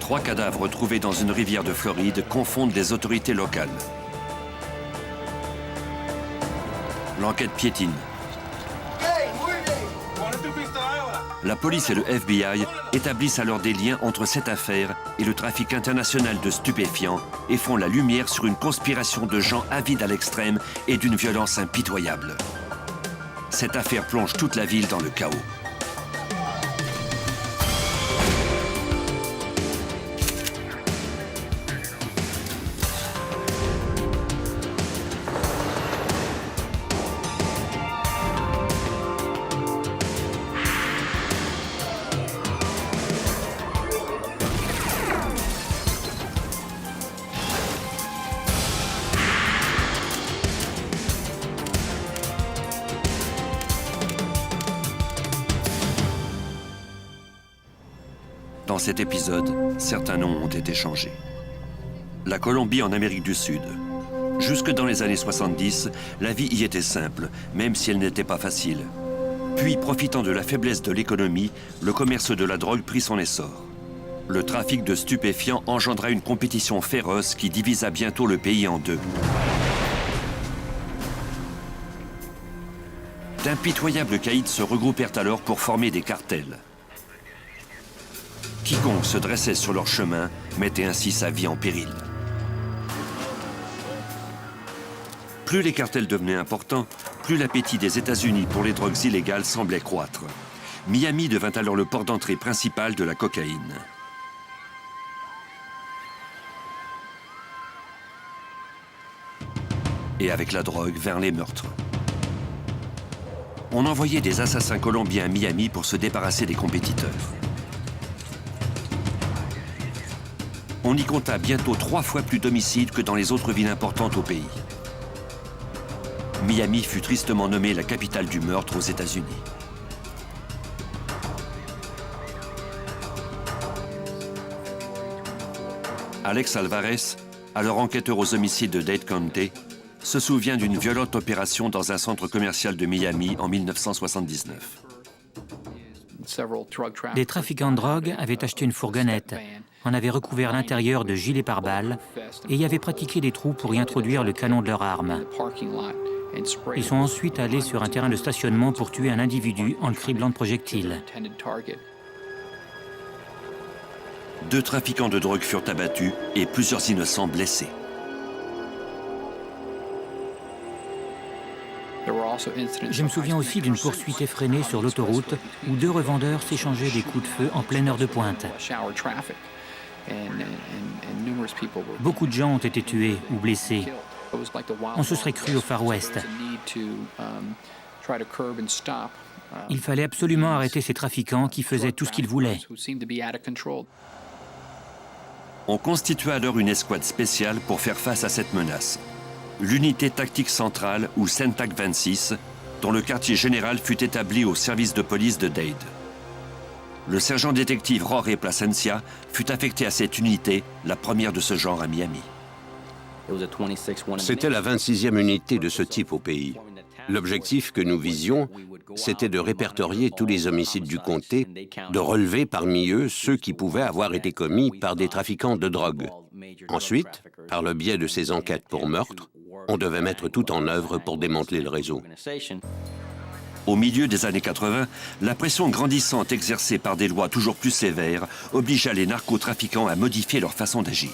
3 cadavres retrouvés dans une rivière de Floride confondent les autorités locales. L'enquête piétine. La police et le FBI établissent alors des liens entre cette affaire et le trafic international de stupéfiants et font la lumière sur une conspiration de gens avides à l'extrême et d'une violence impitoyable. Cette affaire plonge toute la ville dans le chaos. Dans cet épisode, certains noms ont été changés. La Colombie en Amérique du Sud. Jusque dans les années 70, la vie y était simple, même si elle n'était pas facile. Puis, profitant de la faiblesse de l'économie, le commerce de la drogue prit son essor. Le trafic de stupéfiants engendra une compétition féroce qui divisa bientôt le pays en deux. D'impitoyables caïds se regroupèrent alors pour former des cartels. Quiconque se dressait sur leur chemin mettait ainsi sa vie en péril. Plus les cartels devenaient importants, plus l'appétit des États-Unis pour les drogues illégales semblait croître. Miami devint alors le port d'entrée principal de la cocaïne. Et avec la drogue, vers les meurtres. On envoyait des assassins colombiens à Miami pour se débarrasser des compétiteurs. On y compta bientôt 3 fois plus d'homicides que dans les autres villes importantes au pays. Miami fut tristement nommée la capitale du meurtre aux États-Unis. Alex Alvarez, alors enquêteur aux homicides de Dade County, se souvient d'une violente opération dans un centre commercial de Miami en 1979. Des trafiquants de drogue avaient acheté une fourgonnette, en avaient recouvert l'intérieur de gilets pare-balles et y avaient pratiqué des trous pour y introduire le canon de leur arme. Ils sont ensuite allés sur un terrain de stationnement pour tuer un individu en le criblant de projectiles. 2 trafiquants de drogue furent abattus et plusieurs innocents blessés. Je me souviens aussi d'une poursuite effrénée sur l'autoroute où 2 revendeurs s'échangeaient des coups de feu en pleine heure de pointe. Beaucoup de gens ont été tués ou blessés. On se serait cru au Far West. Il fallait absolument arrêter ces trafiquants qui faisaient tout ce qu'ils voulaient. On constitua alors une escouade spéciale pour faire face à cette menace. L'unité tactique centrale, ou CENTAC 26, dont le quartier général fut établi au service de police de Dade. Le sergent-détective Jorge Plasencia fut affecté à cette unité, la première de ce genre à Miami. C'était la 26e unité de ce type au pays. L'objectif que nous visions, c'était de répertorier tous les homicides du comté, de relever parmi eux ceux qui pouvaient avoir été commis par des trafiquants de drogue. Ensuite, par le biais de ces enquêtes pour meurtre, on devait mettre tout en œuvre pour démanteler le réseau. Au milieu des années 80, la pression grandissante exercée par des lois toujours plus sévères obligea les narcotrafiquants à modifier leur façon d'agir.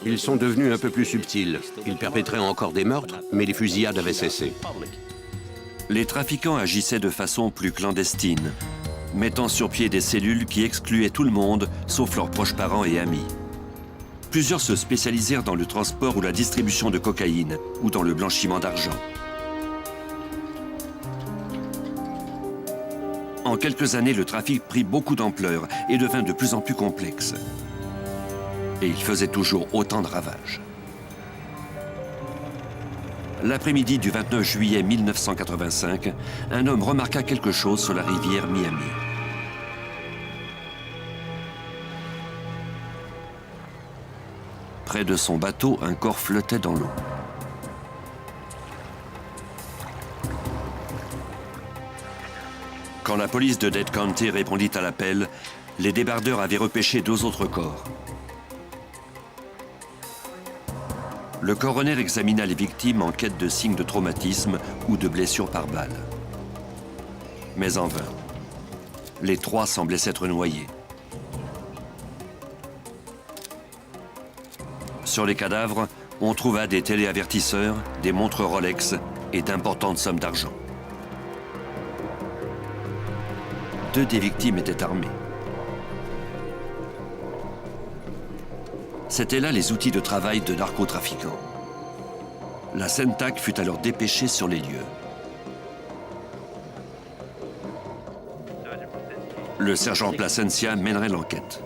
Ils sont devenus un peu plus subtils. Ils perpétraient encore des meurtres, mais les fusillades avaient cessé. Les trafiquants agissaient de façon plus clandestine, mettant sur pied des cellules qui excluaient tout le monde, sauf leurs proches parents et amis. Plusieurs se spécialisèrent dans le transport ou la distribution de cocaïne, ou dans le blanchiment d'argent. En quelques années, le trafic prit beaucoup d'ampleur et devint de plus en plus complexe. Et il faisait toujours autant de ravages. L'après-midi du 29 juillet 1985, un homme remarqua quelque chose sur la rivière Miami. Près de son bateau, un corps flottait dans l'eau. Quand la police de Dade County répondit à l'appel, les débardeurs avaient repêché 2 autres corps. Le coroner examina les victimes en quête de signes de traumatisme ou de blessures par balle. Mais en vain. Les 3 semblaient s'être noyés. Sur les cadavres, on trouva des téléavertisseurs, des montres Rolex et d'importantes sommes d'argent. 2 des victimes étaient armées. C'étaient là les outils de travail de narcotrafiquants. La CENTAC fut alors dépêchée sur les lieux. Le sergent Plasencia mènerait l'enquête.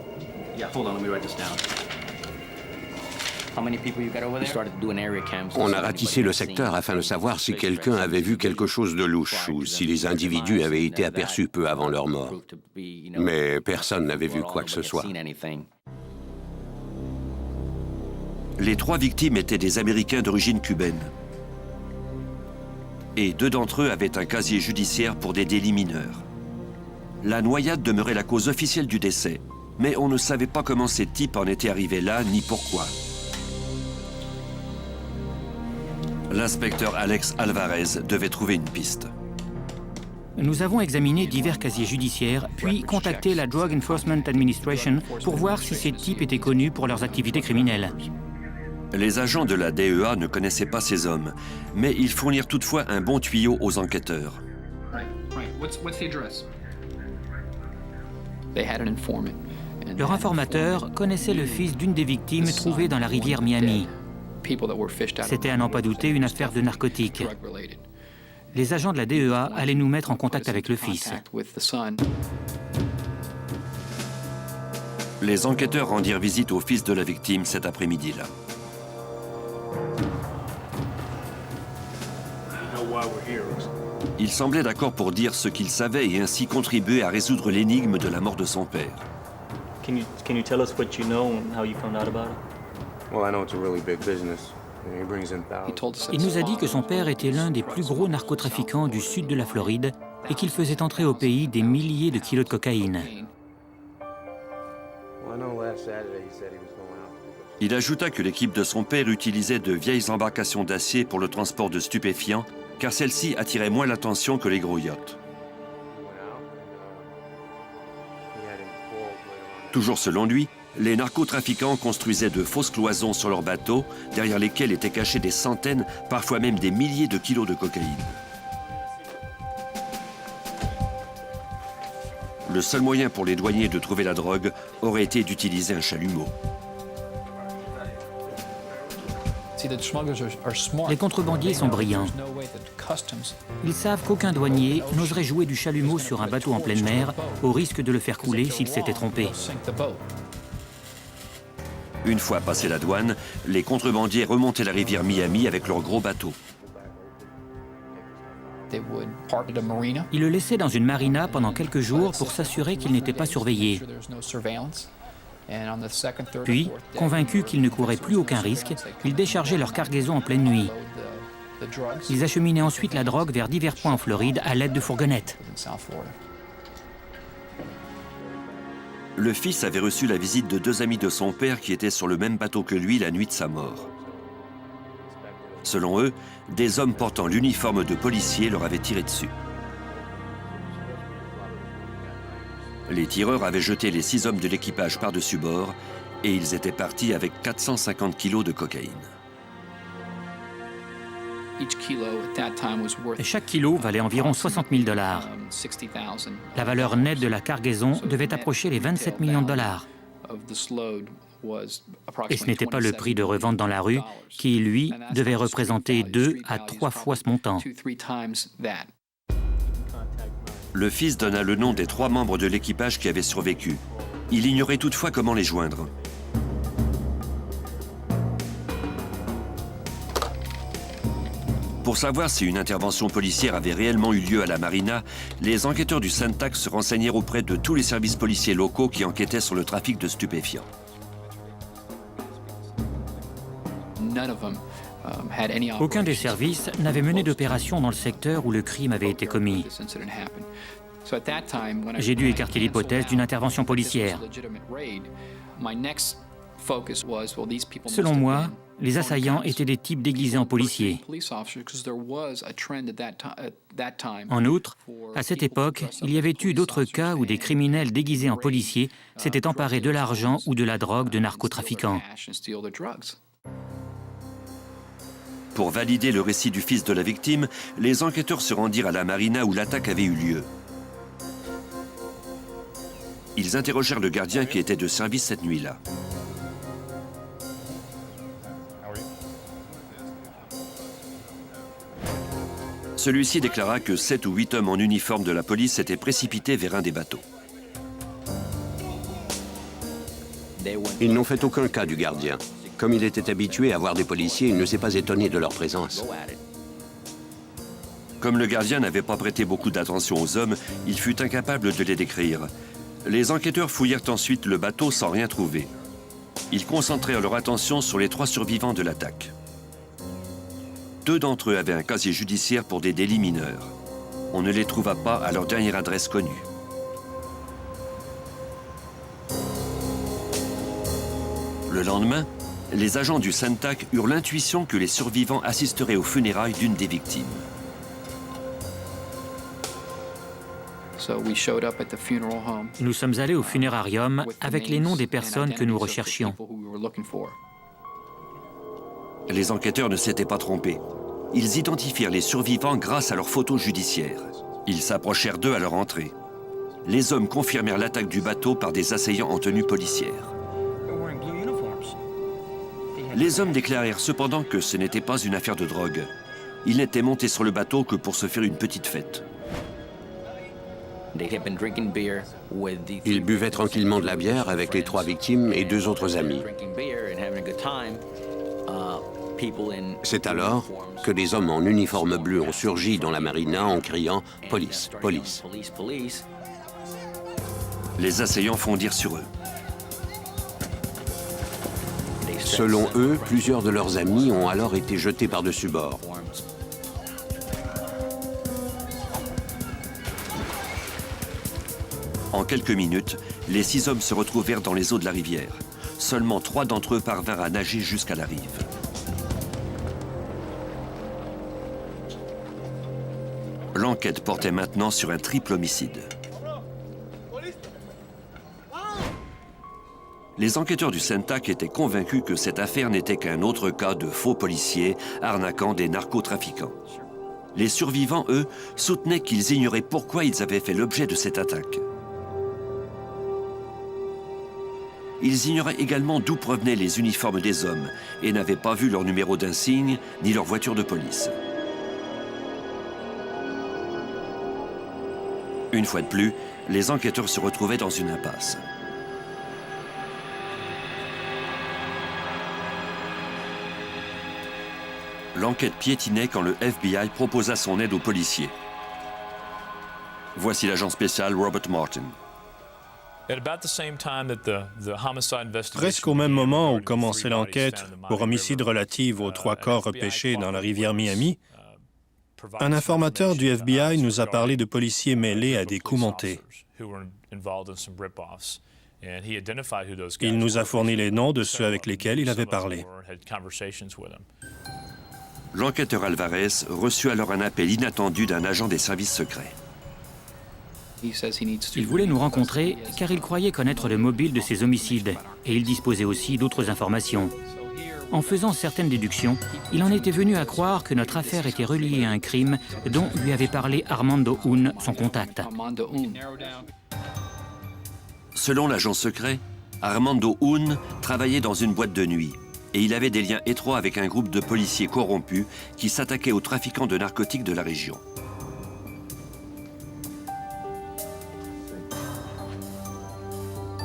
On a ratissé le secteur afin de savoir si quelqu'un avait vu quelque chose de louche ou si les individus avaient été aperçus peu avant leur mort. Mais personne n'avait vu quoi que ce soit. Les 3 victimes étaient des Américains d'origine cubaine. Et 2 d'entre eux avaient un casier judiciaire pour des délits mineurs. La noyade demeurait la cause officielle du décès, mais on ne savait pas comment ces types en étaient arrivés là, ni pourquoi. L'inspecteur Alex Alvarez devait trouver une piste. Nous avons examiné divers casiers judiciaires, puis contacté la Drug Enforcement Administration pour voir si ces types étaient connus pour leurs activités criminelles. Les agents de la DEA ne connaissaient pas ces hommes, mais ils fournirent toutefois un bon tuyau aux enquêteurs. Leur informateur connaissait le fils d'une des victimes trouvées dans la rivière Miami. C'était à n'en pas douter une affaire de narcotiques. Les agents de la DEA allaient nous mettre en contact avec le fils. Les enquêteurs rendirent visite au fils de la victime cet après-midi-là. Il semblait d'accord pour dire ce qu'il savait et ainsi contribuer à résoudre l'énigme de la mort de son père. Can you tell us what you know and how you found out about it? Well, I know it's a really big business. He brings in thousands. Il nous a dit que son père était l'un des plus gros narcotrafiquants du sud de la Floride et qu'il faisait entrer au pays des milliers de kilos de cocaïne. Well, I know last Saturday he said he was going out. Il ajouta que l'équipe de son père utilisait de vieilles embarcations d'acier pour le transport de stupéfiants, car celles-ci attiraient moins l'attention que les gros yachts. Toujours selon lui, les narcotrafiquants construisaient de fausses cloisons sur leurs bateaux, derrière lesquelles étaient cachés des centaines, parfois même des milliers de kilos de cocaïne. Le seul moyen pour les douaniers de trouver la drogue aurait été d'utiliser un chalumeau. Les contrebandiers sont brillants. Ils savent qu'aucun douanier n'oserait jouer du chalumeau sur un bateau en pleine mer au risque de le faire couler s'il s'était trompé. Une fois passé la douane, les contrebandiers remontaient la rivière Miami avec leurs gros bateaux. Ils le laissaient dans une marina pendant quelques jours pour s'assurer qu'il n'était pas surveillé. Puis, convaincus qu'ils ne couraient plus aucun risque, ils déchargeaient leur cargaison en pleine nuit. Ils acheminaient ensuite la drogue vers divers points en Floride à l'aide de fourgonnettes. Le fils avait reçu la visite de 2 amis de son père qui étaient sur le même bateau que lui la nuit de sa mort. Selon eux, des hommes portant l'uniforme de policier leur avaient tiré dessus. Les tireurs avaient jeté les 6 hommes de l'équipage par-dessus bord et ils étaient partis avec 450 kilos de cocaïne. Et chaque kilo valait environ 60 000 $. La valeur nette de la cargaison devait approcher les 27 millions de dollars. Et ce n'était pas le prix de revente dans la rue qui, lui, devait représenter 2 à 3 fois ce montant. Le fils donna le nom des 3 membres de l'équipage qui avaient survécu. Il ignorait toutefois comment les joindre. Pour savoir si une intervention policière avait réellement eu lieu à la marina, les enquêteurs du CENTAC se renseignèrent auprès de tous les services policiers locaux qui enquêtaient sur le trafic de stupéfiants. Aucun des services n'avait mené d'opération dans le secteur où le crime avait été commis. J'ai dû écarter l'hypothèse d'une intervention policière. Selon moi, les assaillants étaient des types déguisés en policiers. En outre, à cette époque, il y avait eu d'autres cas où des criminels déguisés en policiers s'étaient emparés de l'argent ou de la drogue de narcotrafiquants. Pour valider le récit du fils de la victime, les enquêteurs se rendirent à la marina où l'attaque avait eu lieu. Ils interrogèrent le gardien qui était de service cette nuit-là. Celui-ci déclara que 7 ou 8 hommes en uniforme de la police s'étaient précipités vers un des bateaux. Ils n'ont fait aucun cas du gardien. Comme il était habitué à voir des policiers, il ne s'est pas étonné de leur présence. Comme le gardien n'avait pas prêté beaucoup d'attention aux hommes, il fut incapable de les décrire. Les enquêteurs fouillèrent ensuite le bateau sans rien trouver. Ils concentrèrent leur attention sur les 3 survivants de l'attaque. 2 d'entre eux avaient un casier judiciaire pour des délits mineurs. On ne les trouva pas à leur dernière adresse connue. Le lendemain, les agents du Centac eurent l'intuition que les survivants assisteraient aux funérailles d'une des victimes. Nous sommes allés au funérarium avec les noms des personnes que nous recherchions. Les enquêteurs ne s'étaient pas trompés. Ils identifièrent les survivants grâce à leurs photos judiciaires. Ils s'approchèrent d'eux à leur entrée. Les hommes confirmèrent l'attaque du bateau par des assaillants en tenue policière. Les hommes déclarèrent cependant que ce n'était pas une affaire de drogue. Ils n'étaient montés sur le bateau que pour se faire une petite fête. Ils buvaient tranquillement de la bière avec les 3 victimes et 2 autres amis. C'est alors que des hommes en uniforme bleu ont surgi dans la marina en criant « Police, police ». Les assaillants fondirent sur eux. Selon eux, plusieurs de leurs amis ont alors été jetés par-dessus bord. En quelques minutes, les 6 hommes se retrouvèrent dans les eaux de la rivière. Seulement 3 d'entre eux parvinrent à nager jusqu'à la rive. L'enquête portait maintenant sur un triple homicide. Les enquêteurs du Centac étaient convaincus que cette affaire n'était qu'un autre cas de faux policiers arnaquant des narcotrafiquants. Les survivants, eux, soutenaient qu'ils ignoraient pourquoi ils avaient fait l'objet de cette attaque. Ils ignoraient également d'où provenaient les uniformes des hommes et n'avaient pas vu leur numéro d'insigne ni leur voiture de police. Une fois de plus, les enquêteurs se retrouvaient dans une impasse. L'enquête piétinait quand le FBI proposa son aide aux policiers. Voici l'agent spécial Robert Martin. Presque au même moment où commençait l'enquête pour homicide relatif aux 3 corps repêchés dans la rivière Miami, un informateur du FBI nous a parlé de policiers mêlés à des coups montés. Il nous a fourni les noms de ceux avec lesquels il avait parlé. L'enquêteur Alvarez reçut alors un appel inattendu d'un agent des services secrets. Il voulait nous rencontrer car il croyait connaître le mobile de ces homicides et il disposait aussi d'autres informations. En faisant certaines déductions, il en était venu à croire que notre affaire était reliée à un crime dont lui avait parlé Armando Hun, son contact. Selon l'agent secret, Armando Hun travaillait dans une boîte de nuit et il avait des liens étroits avec un groupe de policiers corrompus qui s'attaquaient aux trafiquants de narcotiques de la région.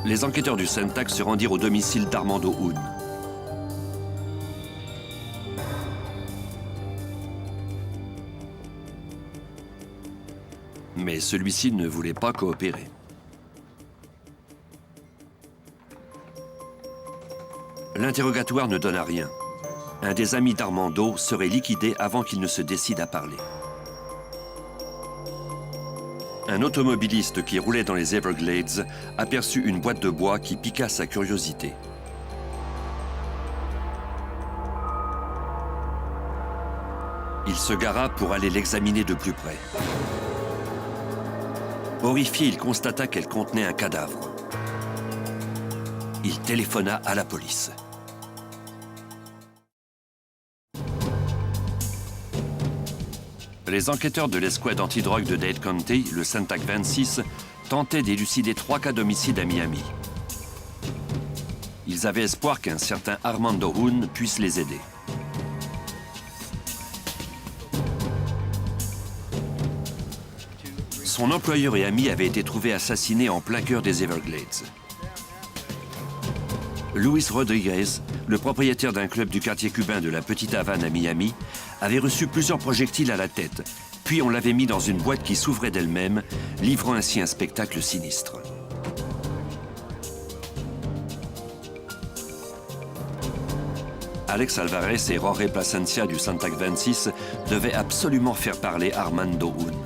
Les enquêteurs du Centac se rendirent au domicile d'Armando Hun. Mais celui-ci ne voulait pas coopérer. L'interrogatoire ne donna rien. Un des amis d'Armando serait liquidé avant qu'il ne se décide à parler. un automobiliste qui roulait dans les Everglades aperçut une boîte de bois qui piqua sa curiosité. Il se gara pour aller l'examiner de plus près. Horrifié, il constata qu'elle contenait un cadavre. Il téléphona à la police. Les enquêteurs de l'escouade antidrogue de Dade County, le Centac 26, tentaient d'élucider 3 cas d'homicide à Miami. Ils avaient espoir qu'un certain Armando Hoon puisse les aider. Son employeur et ami avait été trouvé assassiné en plein cœur des Everglades. Luis Rodriguez, le propriétaire d'un club du quartier cubain de la Petite Havane à Miami, avait reçu plusieurs projectiles à la tête, puis on l'avait mis dans une boîte qui s'ouvrait d'elle-même, livrant ainsi un spectacle sinistre. Alex Alvarez et Jorge Plasencia du Centac 26 devaient absolument faire parler Armando Hoon.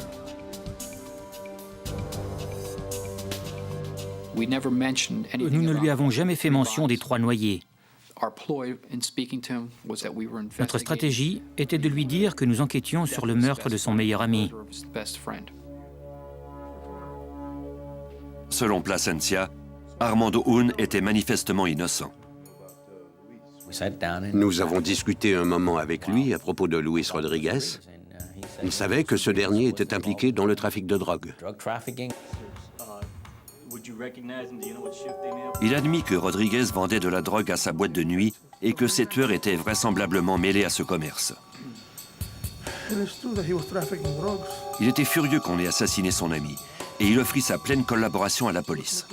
Nous ne lui avons jamais fait mention des 3 noyés. Notre stratégie était de lui dire que nous enquêtions sur le meurtre de son meilleur ami. Selon Plasencia, Armando Hoon était manifestement innocent. Nous avons discuté un moment avec lui à propos de Luis Rodriguez. Il savait que ce dernier était impliqué dans le trafic de drogue. Il admit que Rodriguez vendait de la drogue à sa boîte de nuit et que ses tueurs étaient vraisemblablement mêlés à ce commerce. Il était furieux qu'on ait assassiné son ami et il offrit sa pleine collaboration à la police.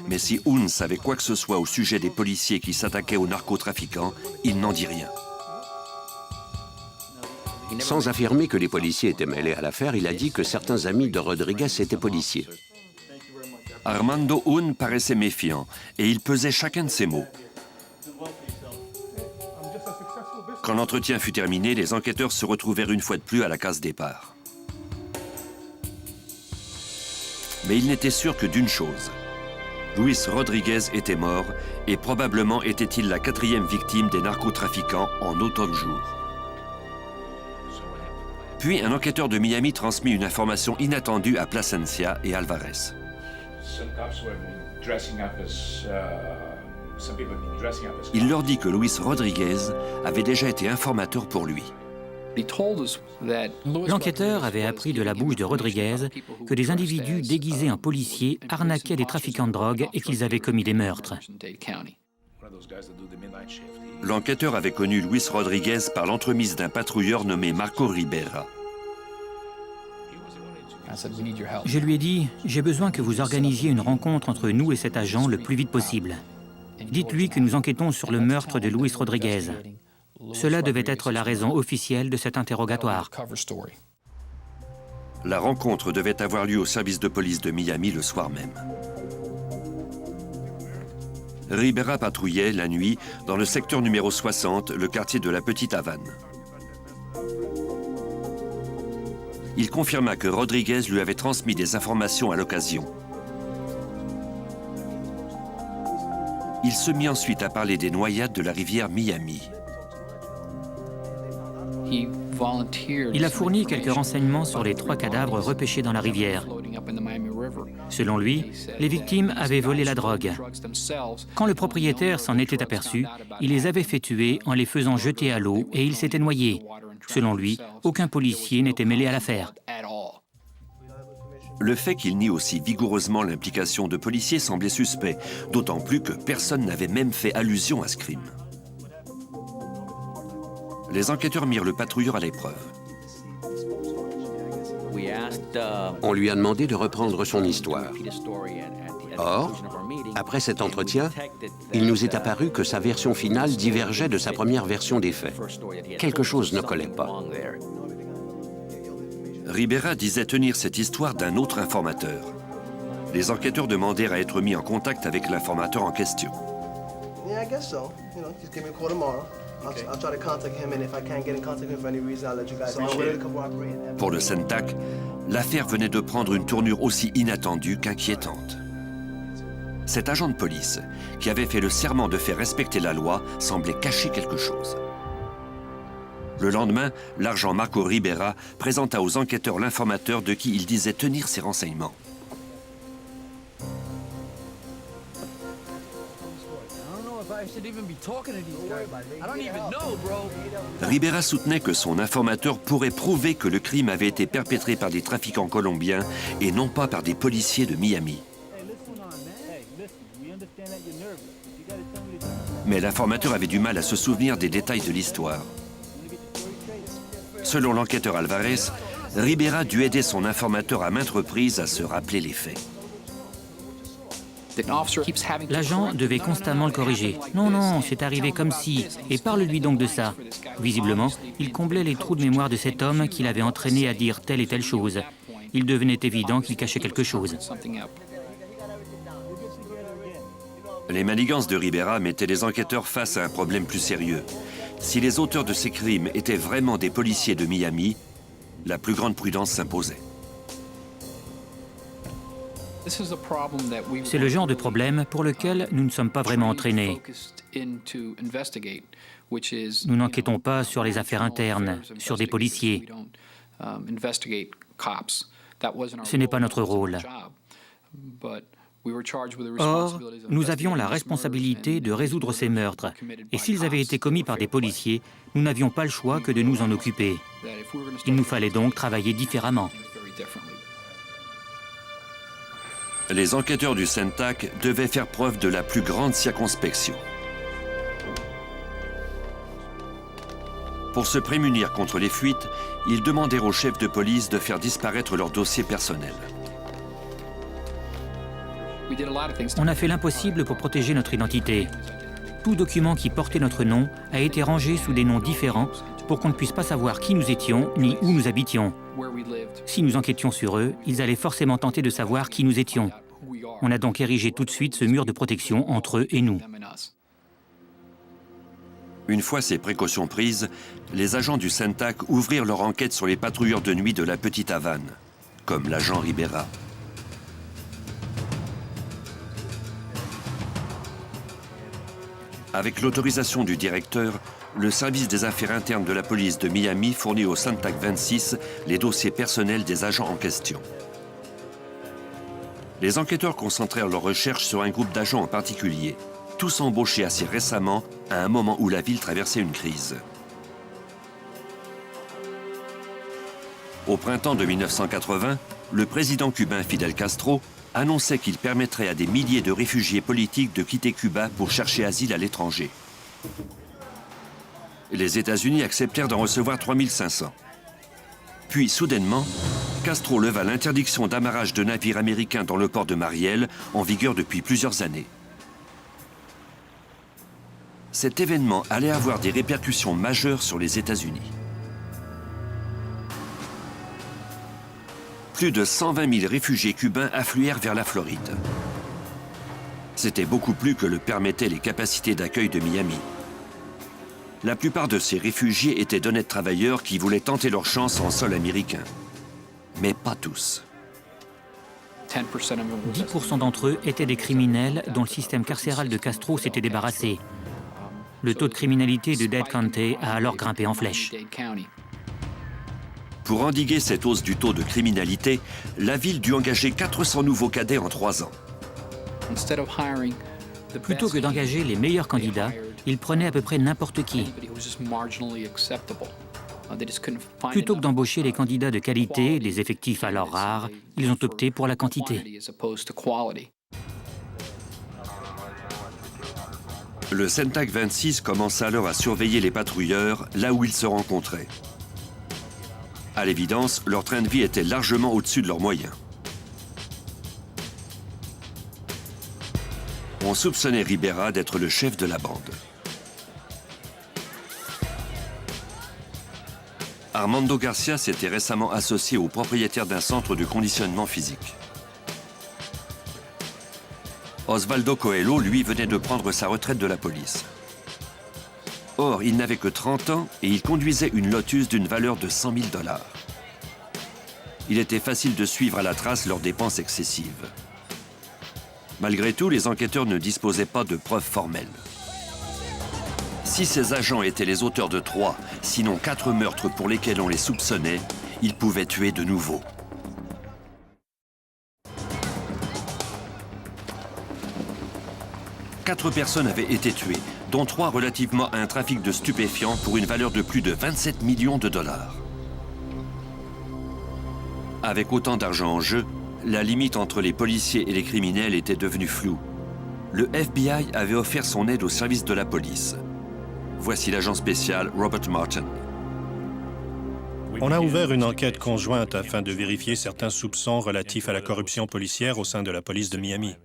Mais si Hoon savait quoi que ce soit au sujet des policiers qui s'attaquaient aux narcotrafiquants, il n'en dit rien. Sans affirmer que les policiers étaient mêlés à l'affaire, il a dit que certains amis de Rodriguez étaient policiers. Armando Hoon paraissait méfiant et il pesait chacun de ses mots. Quand l'entretien fut terminé, les enquêteurs se retrouvèrent une fois de plus à la case départ. Mais ils n'étaient sûrs que d'une chose. Luis Rodriguez était mort et probablement était-il la 4e victime des narcotrafiquants en autant de jours. Puis un enquêteur de Miami transmit une information inattendue à Plasencia et Alvarez. Il leur dit que Luis Rodriguez avait déjà été informateur pour lui. L'enquêteur avait appris de la bouche de Rodriguez que des individus déguisés en policiers arnaquaient des trafiquants de drogue et qu'ils avaient commis des meurtres. L'enquêteur avait connu Luis Rodriguez par l'entremise d'un patrouilleur nommé Marco Ribera. Je lui ai dit, j'ai besoin que vous organisiez une rencontre entre nous et cet agent le plus vite possible. Dites-lui que nous enquêtons sur le meurtre de Luis Rodriguez. Cela devait être la raison officielle de cet interrogatoire. La rencontre devait avoir lieu au service de police de Miami le soir même. Ribera patrouillait la nuit dans le secteur numéro 60, le quartier de la Petite Havane. Il confirma que Rodriguez lui avait transmis des informations à l'occasion. Il se mit ensuite à parler des noyades de la rivière Miami. Il a fourni quelques renseignements sur les 3 cadavres repêchés dans la rivière. Selon lui, les victimes avaient volé la drogue. Quand le propriétaire s'en était aperçu, il les avait fait tuer en les faisant jeter à l'eau et ils s'étaient noyés. Selon lui, aucun policier n'était mêlé à l'affaire. Le fait qu'il nie aussi vigoureusement l'implication de policiers semblait suspect, d'autant plus que personne n'avait même fait allusion à ce crime. Les enquêteurs mirent le patrouilleur à l'épreuve. On lui a demandé de reprendre son histoire. Or, après cet entretien, il nous est apparu que sa version finale divergeait de sa première version des faits. Quelque chose ne collait pas. Ribera disait tenir cette histoire d'un autre informateur. Les enquêteurs demandèrent à être mis en contact avec l'informateur en question. I'll try to contact him, and if I can't get in contact with him for any reason, I'll let you guys know. I'm willing to cooperate. Pour le CENTAC, l'affaire venait de prendre une tournure aussi inattendue qu'inquiétante. Cet agent de police, qui avait fait le serment de faire respecter la loi, semblait cacher quelque chose. Le lendemain, l'agent Marco Ribera présenta aux enquêteurs l'informateur de qui il disait tenir ses renseignements. Ribera soutenait que son informateur pourrait prouver que le crime avait été perpétré par des trafiquants colombiens et non pas par des policiers de Miami. Mais l'informateur avait du mal à se souvenir des détails de l'histoire. Selon l'enquêteur Alvarez, Ribera dut aider son informateur à maintes reprises à se rappeler les faits. L'agent devait constamment le corriger. Non, non, c'est arrivé comme si. Et parle-lui donc de ça. Visiblement, il comblait les trous de mémoire de cet homme qui l'avait entraîné à dire telle et telle chose. Il devenait évident qu'il cachait quelque chose. Les manigances de Ribera mettaient les enquêteurs face à un problème plus sérieux. Si les auteurs de ces crimes étaient vraiment des policiers de Miami, la plus grande prudence s'imposait. C'est le genre de problème pour lequel nous ne sommes pas vraiment entraînés. Nous n'enquêtons pas sur les affaires internes, sur des policiers. Ce n'est pas notre rôle. Or, nous avions la responsabilité de résoudre ces meurtres. Et s'ils avaient été commis par des policiers, nous n'avions pas le choix que de nous en occuper. Il nous fallait donc travailler différemment. Les enquêteurs du CENTAC devaient faire preuve de la plus grande circonspection. Pour se prémunir contre les fuites, ils demandèrent aux chefs de police de faire disparaître leurs dossiers personnels. On a fait l'impossible pour protéger notre identité. Tout document qui portait notre nom a été rangé sous des noms différents pour qu'on ne puisse pas savoir qui nous étions ni où nous habitions. Si nous enquêtions sur eux, ils allaient forcément tenter de savoir qui nous étions. On a donc érigé tout de suite ce mur de protection entre eux et nous. Une fois ces précautions prises, les agents du CENTAC ouvrirent leur enquête sur les patrouilleurs de nuit de la Petite Havane, comme l'agent Ribera. Avec l'autorisation du directeur, le service des affaires internes de la police de Miami fournit au CENTAC 26 les dossiers personnels des agents en question. Les enquêteurs concentrèrent leurs recherches sur un groupe d'agents en particulier, tous embauchés assez récemment, à un moment où la ville traversait une crise. Au printemps de 1980, le président cubain Fidel Castro annonçait qu'il permettrait à des milliers de réfugiés politiques de quitter Cuba pour chercher asile à l'étranger. Les États-Unis acceptèrent d'en recevoir 3500. Puis, soudainement, Castro leva l'interdiction d'amarrage de navires américains dans le port de Mariel, en vigueur depuis plusieurs années. Cet événement allait avoir des répercussions majeures sur les États-Unis. Plus de 120 000 réfugiés cubains affluèrent vers la Floride. C'était beaucoup plus que le permettaient les capacités d'accueil de Miami. La plupart de ces réfugiés étaient d'honnêtes travailleurs qui voulaient tenter leur chance en sol américain. Mais pas tous. 10% d'entre eux étaient des criminels dont le système carcéral de Castro s'était débarrassé. Le taux de criminalité de Dade County a alors grimpé en flèche. Pour endiguer cette hausse du taux de criminalité, la ville dut engager 400 nouveaux cadets en 3 ans. Plutôt que d'engager les meilleurs candidats, ils prenaient à peu près n'importe qui. Plutôt que d'embaucher les candidats de qualité, des effectifs alors rares, ils ont opté pour la quantité. Le CENTAC 26 commença alors à surveiller les patrouilleurs là où ils se rencontraient. À l'évidence, leur train de vie était largement au-dessus de leurs moyens. On soupçonnait Ribera d'être le chef de la bande. Armando Garcia s'était récemment associé au propriétaire d'un centre de conditionnement physique. Osvaldo Coelho, lui, venait de prendre sa retraite de la police. Or, il n'avait que 30 ans et il conduisait une Lotus d'une valeur de 100 000 $. Il était facile de suivre à la trace leurs dépenses excessives. Malgré tout, les enquêteurs ne disposaient pas de preuves formelles. Si ces agents étaient les auteurs de 3, sinon 4 meurtres pour lesquels on les soupçonnait, ils pouvaient tuer de nouveau. Quatre personnes avaient été tuées, dont 3 relativement à un trafic de stupéfiants pour une valeur de plus de 27 millions $. Avec autant d'argent en jeu, la limite entre les policiers et les criminels était devenue floue. Le FBI avait offert son aide au service de la police. Voici l'agent spécial Robert Martin. On a ouvert une enquête conjointe afin de vérifier certains soupçons relatifs à la corruption policière au sein de la police de Miami.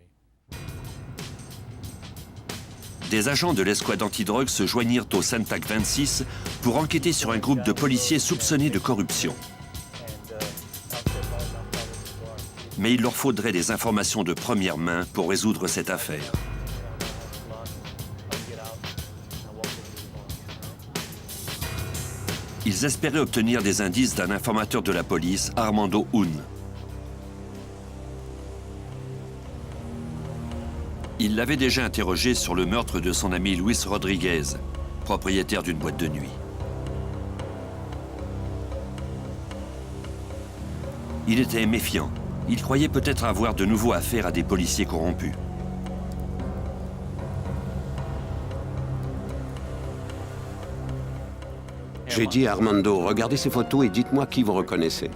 Des agents de l'escouade antidrogue se joignirent au Centac 26 pour enquêter sur un groupe de policiers soupçonnés de corruption. Mais il leur faudrait des informations de première main pour résoudre cette affaire. Ils espéraient obtenir des indices d'un informateur de la police, Armando Hun. Il l'avait déjà interrogé sur le meurtre de son ami Luis Rodriguez, propriétaire d'une boîte de nuit. Il était méfiant. Il croyait peut-être avoir de nouveau affaire à des policiers corrompus. J'ai dit à Armando, regardez ces photos et dites-moi qui vous reconnaissez.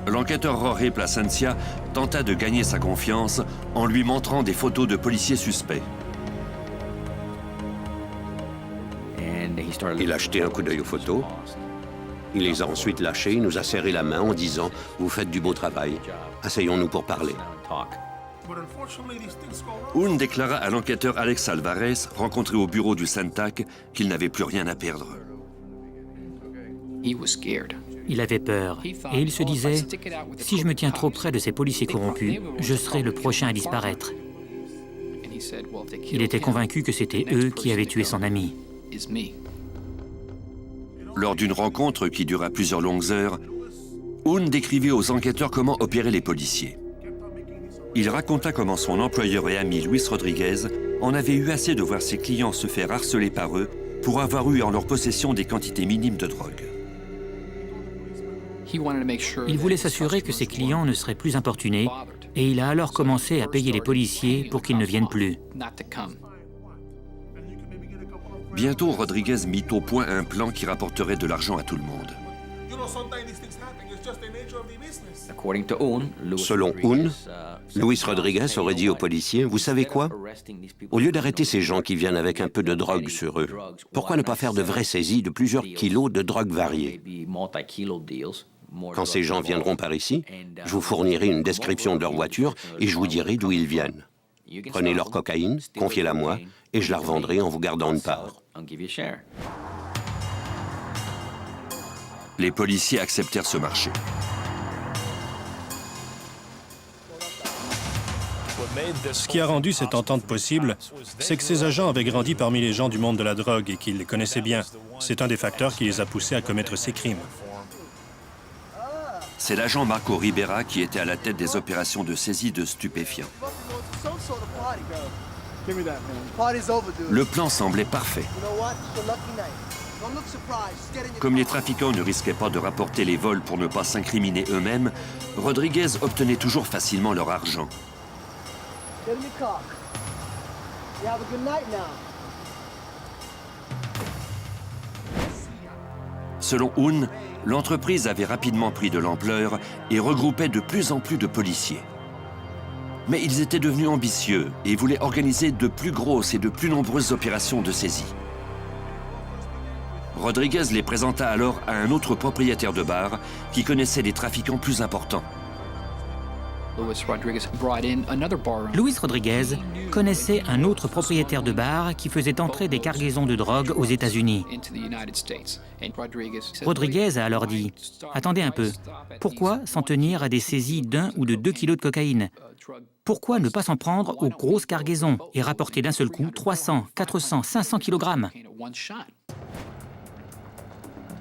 L'enquêteur Jorge Plasencia tenta de gagner sa confiance en lui montrant des photos de policiers suspects. Il a jeté un coup d'œil aux photos. Il les a ensuite lâchées, il nous a serré la main en disant « Vous faites du beau travail. Asseyons-nous pour parler. » Hun déclara à l'enquêteur Alex Alvarez, rencontré au bureau du Centac, qu'il n'avait plus rien à perdre. Il avait peur et il se disait « Si je me tiens trop près de ces policiers corrompus, je serai le prochain à disparaître. » Il était convaincu que c'était eux qui avaient tué son ami. Lors d'une rencontre qui dura plusieurs longues heures, Hun décrivait aux enquêteurs comment opéraient les policiers. Il raconta comment son employeur et ami Luis Rodriguez en avait eu assez de voir ses clients se faire harceler par eux pour avoir eu en leur possession des quantités minimes de drogue. Il voulait s'assurer que ses clients ne seraient plus importunés et il a alors commencé à payer les policiers pour qu'ils ne viennent plus. Bientôt, Rodriguez mit au point un plan qui rapporterait de l'argent à tout le monde. Selon Hun, Luis Rodriguez aurait dit aux policiers « Vous savez quoi? Au lieu d'arrêter ces gens qui viennent avec un peu de drogue sur eux, pourquoi ne pas faire de vraies saisies de plusieurs kilos de drogue variées? Quand ces gens viendront par ici, je vous fournirai une description de leur voiture et je vous dirai d'où ils viennent. Prenez leur cocaïne, confiez-la moi, et je la revendrai en vous gardant une part. » Les policiers acceptèrent ce marché. Ce qui a rendu cette entente possible, c'est que ces agents avaient grandi parmi les gens du monde de la drogue et qu'ils les connaissaient bien. C'est un des facteurs qui les a poussés à commettre ces crimes. C'est l'agent Marco Ribera qui était à la tête des opérations de saisie de stupéfiants. Le plan semblait parfait. Comme les trafiquants ne risquaient pas de rapporter les vols pour ne pas s'incriminer eux-mêmes, Rodriguez obtenait toujours facilement leur argent. Selon Hun, l'entreprise avait rapidement pris de l'ampleur et regroupait de plus en plus de policiers. Mais ils étaient devenus ambitieux et voulaient organiser de plus grosses et de plus nombreuses opérations de saisie. Rodriguez les présenta alors à un autre propriétaire de bar qui connaissait des trafiquants plus importants. Luis Rodriguez connaissait un autre propriétaire de bar qui faisait entrer des cargaisons de drogue aux États-Unis. Rodriguez a alors dit « Attendez un peu, pourquoi s'en tenir à des saisies d'1 ou de 2 kilos de cocaïne? Pourquoi ne pas s'en prendre aux grosses cargaisons et rapporter d'un seul coup 300, 400, 500 kilogrammes ?»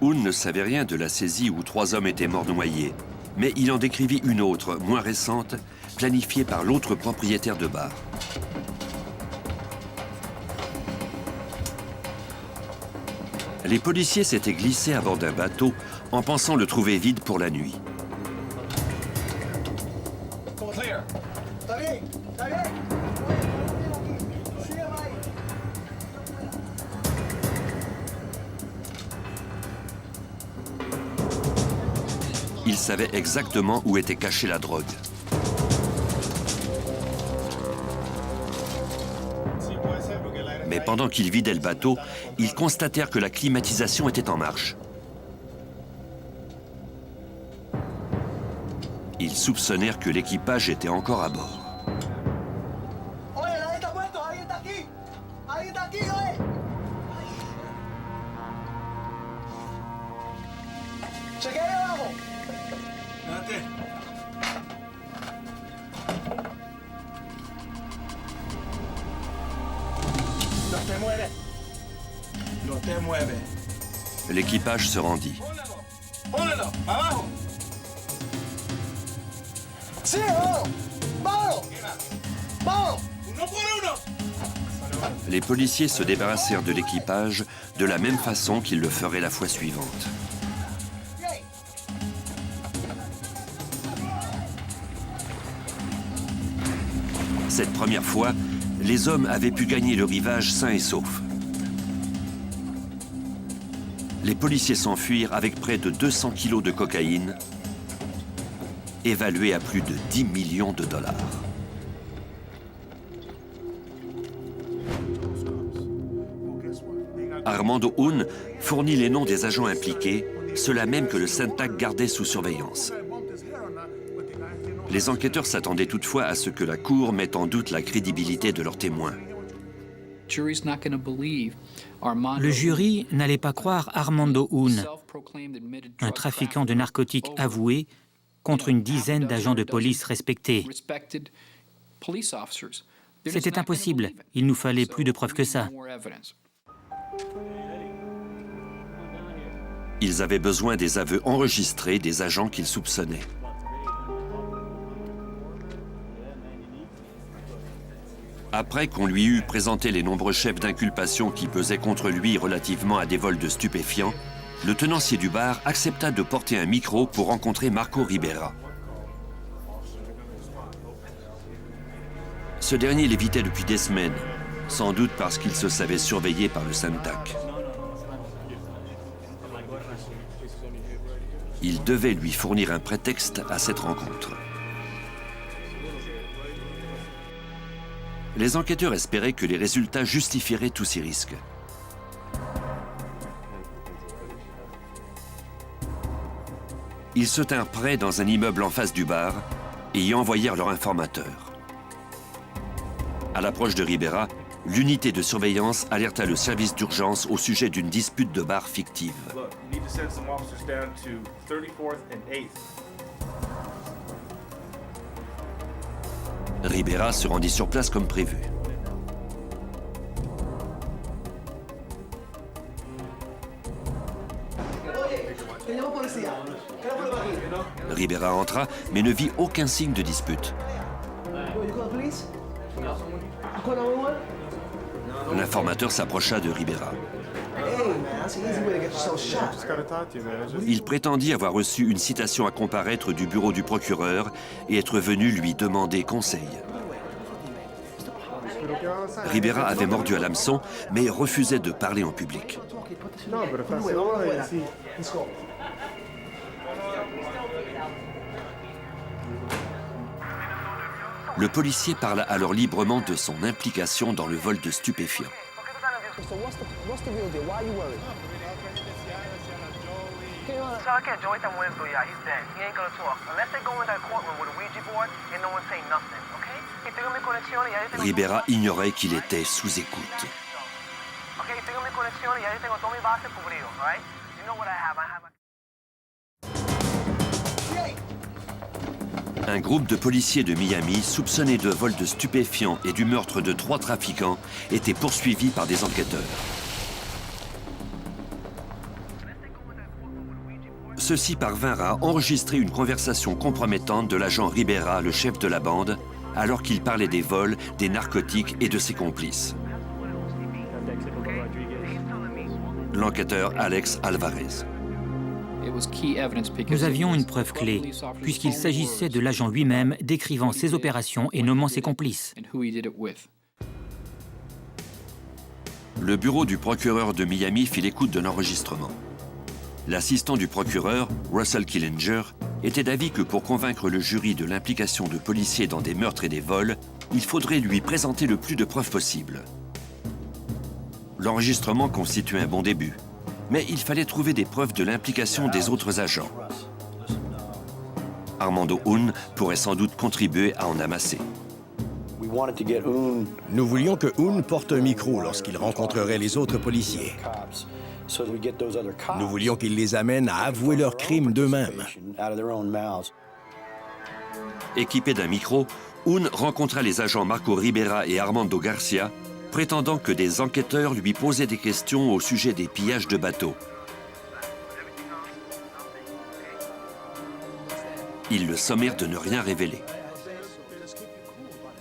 Hoon ne savait rien de la saisie où 3 hommes étaient morts noyés, mais il en décrivit une autre, moins récente, planifiée par l'autre propriétaire de bar. Les policiers s'étaient glissés à bord d'un bateau en pensant le trouver vide pour la nuit. Ils savaient exactement où était cachée la drogue. Mais pendant qu'ils vidaient le bateau, ils constatèrent que la climatisation était en marche. Ils soupçonnèrent que l'équipage était encore à bord. L'équipage se rendit. Les policiers se débarrassèrent de l'équipage de la même façon qu'ils le feraient la fois suivante. Cette première fois, les hommes avaient pu gagner le rivage sains et saufs. Les policiers s'enfuirent avec près de 200 kilos de cocaïne, évaluée à plus de 10 millions de dollars. Armando Hoon fournit les noms des agents impliqués, ceux-là même que le Syntac gardait sous surveillance. Les enquêteurs s'attendaient toutefois à ce que la Cour mette en doute la crédibilité de leurs témoins. Le jury n'allait pas croire Armando Hoon, un trafiquant de narcotiques avoué, contre une dizaine d'agents de police respectés. C'était impossible, il nous fallait plus de preuves que ça. Ils avaient besoin des aveux enregistrés des agents qu'ils soupçonnaient. Après qu'on lui eut présenté les nombreux chefs d'inculpation qui pesaient contre lui relativement à des vols de stupéfiants, le tenancier du bar accepta de porter un micro pour rencontrer Marco Ribera. Ce dernier l'évitait depuis des semaines, sans doute parce qu'il se savait surveillé par le Syntac. Il devait lui fournir un prétexte à cette rencontre. Les enquêteurs espéraient que les résultats justifieraient tous ces risques. Ils se tinrent prêts dans un immeuble en face du bar et y envoyèrent leur informateur. À l'approche de Ribera, l'unité de surveillance alerta le service d'urgence au sujet d'une dispute de bar fictive. Ribera se rendit sur place comme prévu. Ribera entra, mais ne vit aucun signe de dispute. L'informateur s'approcha de Ribera. Il prétendit avoir reçu une citation à comparaître du bureau du procureur et être venu lui demander conseil. Ribera avait mordu à l'hameçon, mais refusait de parler en public. Le policier parla alors librement de son implication dans le vol de stupéfiants. So I can't Joey Muerto, yeah, he's dead. He ain't gonna talk. Unless they go into that courtroom with a Ouija board and no one say nothing, okay? Y tengo mi conexión y ahí tengo... Ribera ignorait qu'il était sous écoute. Okay, tengo mi conexión y ahí tengo todo mi base cubrido, all right? You know what I have? Un groupe de policiers de Miami, soupçonnés de vol de stupéfiants et du meurtre de 3 trafiquants, était poursuivi par des enquêteurs. Ceux-ci parvinrent à enregistrer une conversation compromettante de l'agent Ribera, le chef de la bande, alors qu'il parlait des vols, des narcotiques et de ses complices. L'enquêteur Alex Alvarez. Nous avions une preuve clé, puisqu'il s'agissait de l'agent lui-même décrivant ses opérations et nommant ses complices. Le bureau du procureur de Miami fit l'écoute de l'enregistrement. L'assistant du procureur, Russell Killinger, était d'avis que pour convaincre le jury de l'implication de policiers dans des meurtres et des vols, il faudrait lui présenter le plus de preuves possible. L'enregistrement constituait un bon début, mais il fallait trouver des preuves de l'implication des autres agents. Armando Hoon pourrait sans doute contribuer à en amasser. Nous voulions que Hoon porte un micro lorsqu'il rencontrerait les autres policiers. Nous voulions qu'il les amène à avouer leurs crimes d'eux-mêmes. Équipé d'un micro, Hoon rencontra les agents Marco Ribera et Armando Garcia, prétendant que des enquêteurs lui posaient des questions au sujet des pillages de bateaux. Ils le sommèrent de ne rien révéler.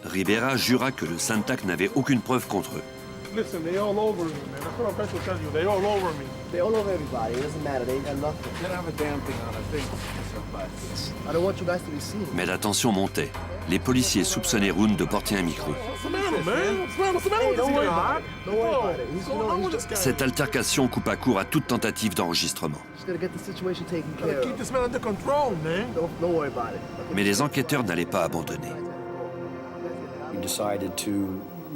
Ribera jura que le Santac n'avait aucune preuve contre eux. Listen, they all over me, man. That's what I'm trying to tell you. They all over me. They all over everybody. It doesn't matter. They ain't got nothing. They don't have a damn thing on it. They... I don't want you guys to be seen. Mais la tension montait. Les policiers soupçonnaient Hoon de porter un micro. What's the matter, man? What's the matter with this guy? Don't worry about it. He's What's wrong with this guy? Cette altercation coupa court à toute tentative d'enregistrement. Just gotta get the situation taken care Gotta keep of. this man under control, man. Don't worry about it. Mais les enquêteurs n'allaient pas abandonner.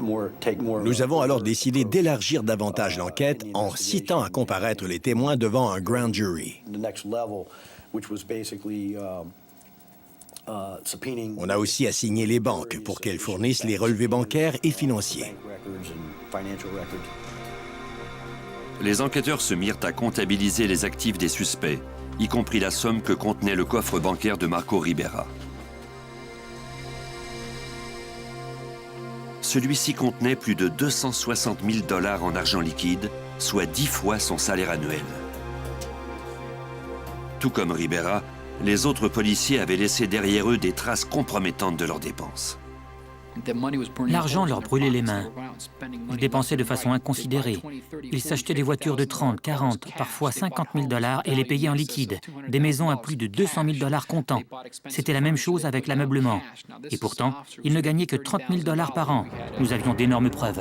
Nous avons alors décidé d'élargir davantage l'enquête en citant à comparaître les témoins devant un grand jury. On a aussi assigné les banques pour qu'elles fournissent les relevés bancaires et financiers. Les enquêteurs se mirent à comptabiliser les actifs des suspects, y compris la somme que contenait le coffre bancaire de Marco Ribera. Celui-ci contenait plus de 260 000 $ en argent liquide, soit 10 fois son salaire annuel. Tout comme Ribera, les autres policiers avaient laissé derrière eux des traces compromettantes de leurs dépenses. L'argent leur brûlait les mains. Ils dépensaient de façon inconsidérée. Ils s'achetaient des voitures de 30, 40, parfois 50 000 $ et les payaient en liquide. Des maisons à plus de 200 000 $ comptant. C'était la même chose avec l'ameublement. Et pourtant, ils ne gagnaient que 30 000 $ par an. Nous avions d'énormes preuves.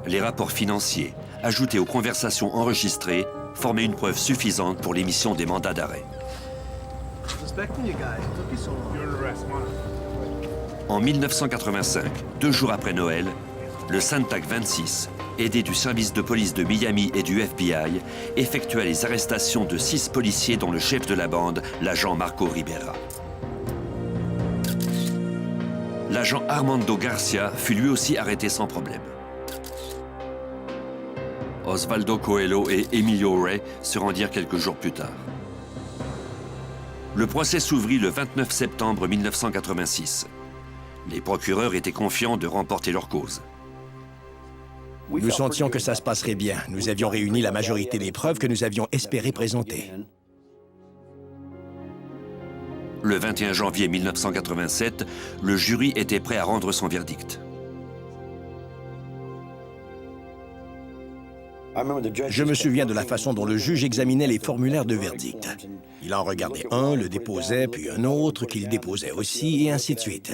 Les rapports financiers, ajoutés aux conversations enregistrées, formaient une preuve suffisante pour l'émission des mandats d'arrêt. En 1985, 2 jours après Noël, le Santac 26, aidé du service de police de Miami et du FBI, effectua les arrestations de 6 policiers dont le chef de la bande, l'agent Marco Ribera. L'agent Armando Garcia fut lui aussi arrêté sans problème. Osvaldo Coelho et Emilio Rey se rendirent quelques jours plus tard. Le procès s'ouvrit le 29 septembre 1986. Les procureurs étaient confiants de remporter leur cause. Nous sentions que ça se passerait bien. Nous avions réuni la majorité des preuves que nous avions espéré présenter. Le 21 janvier 1987, le jury était prêt à rendre son verdict. Je me souviens de la façon dont le juge examinait les formulaires de verdict. Il en regardait un, le déposait, puis un autre qu'il déposait aussi, et ainsi de suite.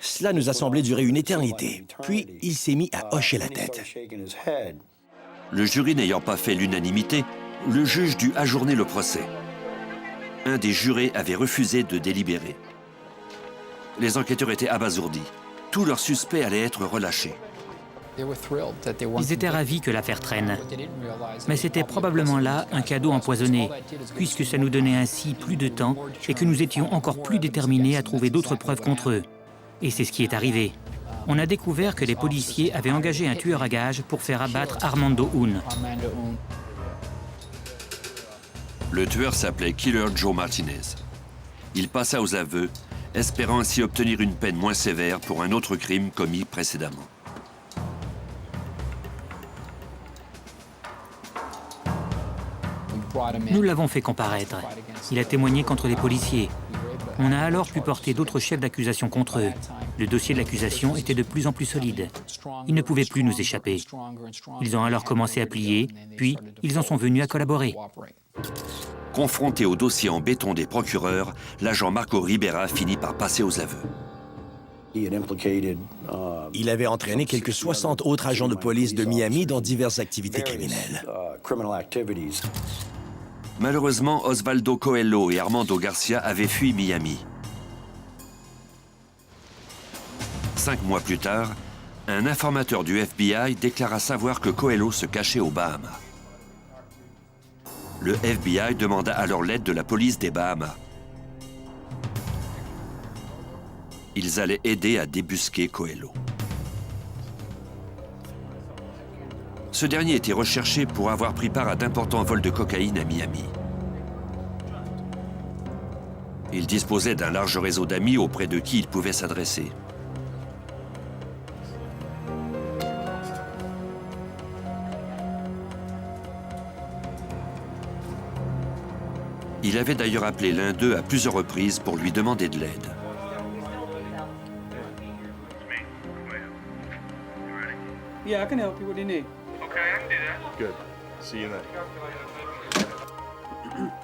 Cela nous a semblé durer une éternité. Puis, il s'est mis à hocher la tête. Le jury n'ayant pas fait l'unanimité, le juge dut ajourner le procès. Un des jurés avait refusé de délibérer. Les enquêteurs étaient abasourdis. Tous leurs suspects allaient être relâchés. Ils étaient ravis que l'affaire traîne. Mais c'était probablement là un cadeau empoisonné, puisque ça nous donnait ainsi plus de temps et que nous étions encore plus déterminés à trouver d'autres preuves contre eux. Et c'est ce qui est arrivé. On a découvert que les policiers avaient engagé un tueur à gages pour faire abattre Armando Hoon. Le tueur s'appelait Killer Joe Martinez. Il passa aux aveux, espérant ainsi obtenir une peine moins sévère pour un autre crime commis précédemment. Nous l'avons fait comparaître. Il a témoigné contre les policiers. On a alors pu porter d'autres chefs d'accusation contre eux. Le dossier de l'accusation était de plus en plus solide. Ils ne pouvaient plus nous échapper. Ils ont alors commencé à plier, puis ils en sont venus à collaborer. Confronté au dossier en béton des procureurs, l'agent Marco Ribera finit par passer aux aveux. Il avait entraîné quelques 60 autres agents de police de Miami dans diverses activités criminelles. Malheureusement, Osvaldo Coelho et Armando Garcia avaient fui Miami. 5 mois plus tard, un informateur du FBI déclara savoir que Coelho se cachait aux Bahamas. Le FBI demanda alors l'aide de la police des Bahamas. Ils allaient aider à débusquer Coelho. Ce dernier était recherché pour avoir pris part à d'importants vols de cocaïne à Miami. Il disposait d'un large réseau d'amis auprès de qui il pouvait s'adresser. Il avait d'ailleurs appelé l'un d'eux à plusieurs reprises pour lui demander de l'aide. Yeah, I can help you. What do you need? Okay, I can do that. Good. See you then.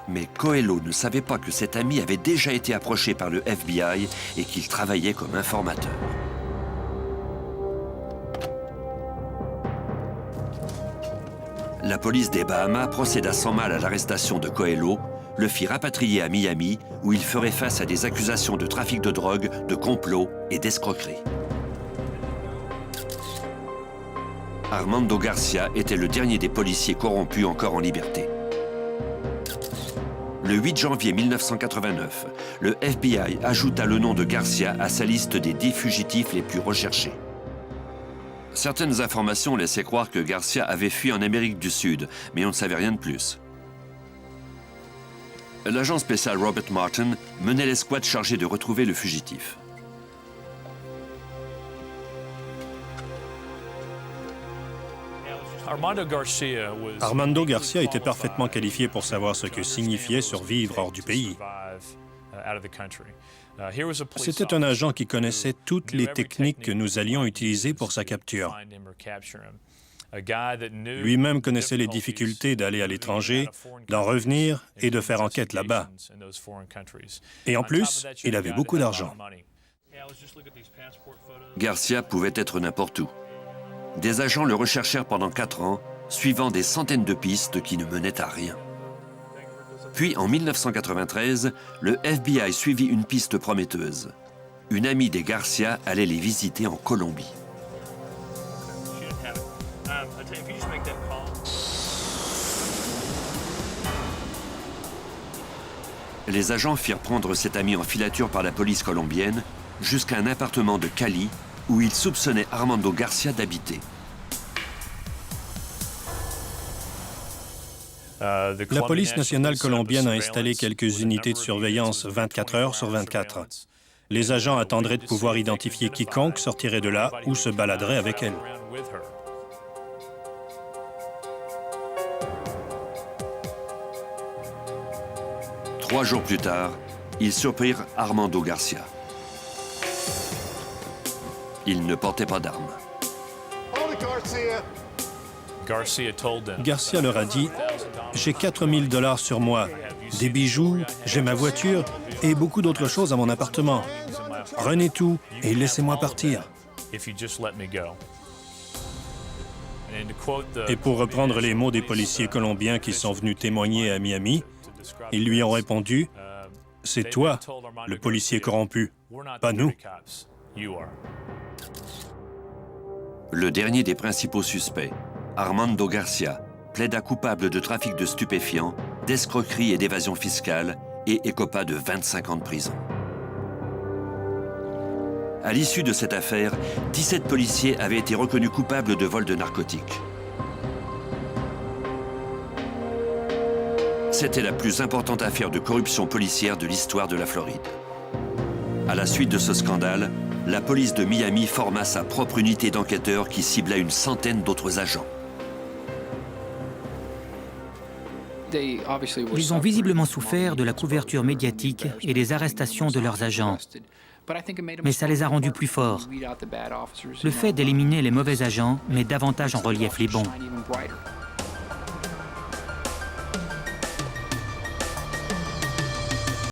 Mais Coelho ne savait pas que cet ami avait déjà été approché par le FBI et qu'il travaillait comme informateur. La police des Bahamas procéda sans mal à l'arrestation de Coelho, le fit rapatrier à Miami, où il ferait face à des accusations de trafic de drogue, de complot et d'escroquerie. Armando Garcia était le dernier des policiers corrompus encore en liberté. Le 8 janvier 1989, le FBI ajouta le nom de Garcia à sa liste des 10 fugitifs les plus recherchés. Certaines informations laissaient croire que Garcia avait fui en Amérique du Sud, mais on ne savait rien de plus. L'agent spécial Robert Martin menait l'escouade chargée de retrouver le fugitif. Armando Garcia était parfaitement qualifié pour savoir ce que signifiait survivre hors du pays. C'était un agent qui connaissait toutes les techniques que nous allions utiliser pour sa capture. Lui-même connaissait les difficultés d'aller à l'étranger, d'en revenir et de faire enquête là-bas. Et en plus, il avait beaucoup d'argent. Garcia pouvait être n'importe où. Des agents le recherchèrent pendant 4 ans, suivant des centaines de pistes qui ne menaient à rien. Puis, en 1993, le FBI suivit une piste prometteuse. Une amie des Garcia allait les visiter en Colombie. Les agents firent prendre cet ami en filature par la police colombienne jusqu'à un appartement de Cali où ils soupçonnaient Armando Garcia d'habiter. La police nationale colombienne a installé quelques unités de surveillance 24 heures sur 24. Les agents attendraient de pouvoir identifier quiconque sortirait de là ou se baladerait avec elle. Trois jours plus tard, ils surprirent Armando Garcia. Il ne portait pas d'armes. Garcia leur a dit « J'ai 4 000 $ sur moi, des bijoux, j'ai ma voiture et beaucoup d'autres choses à mon appartement. Prenez tout et laissez-moi partir. » Et pour reprendre les mots des policiers colombiens qui sont venus témoigner à Miami, ils lui ont répondu « C'est toi, le policier corrompu, pas nous. » Le dernier des principaux suspects, Armando Garcia, plaida coupable de trafic de stupéfiants, d'escroquerie et d'évasion fiscale et écopa de 25 ans de prison. À l'issue de cette affaire, 17 policiers avaient été reconnus coupables de vol de narcotiques. C'était la plus importante affaire de corruption policière de l'histoire de la Floride. À la suite de ce scandale, la police de Miami forma sa propre unité d'enquêteurs qui cibla une centaine d'autres agents. Ils ont visiblement souffert de la couverture médiatique et des arrestations de leurs agents. Mais ça les a rendus plus forts. Le fait d'éliminer les mauvais agents met davantage en relief les bons.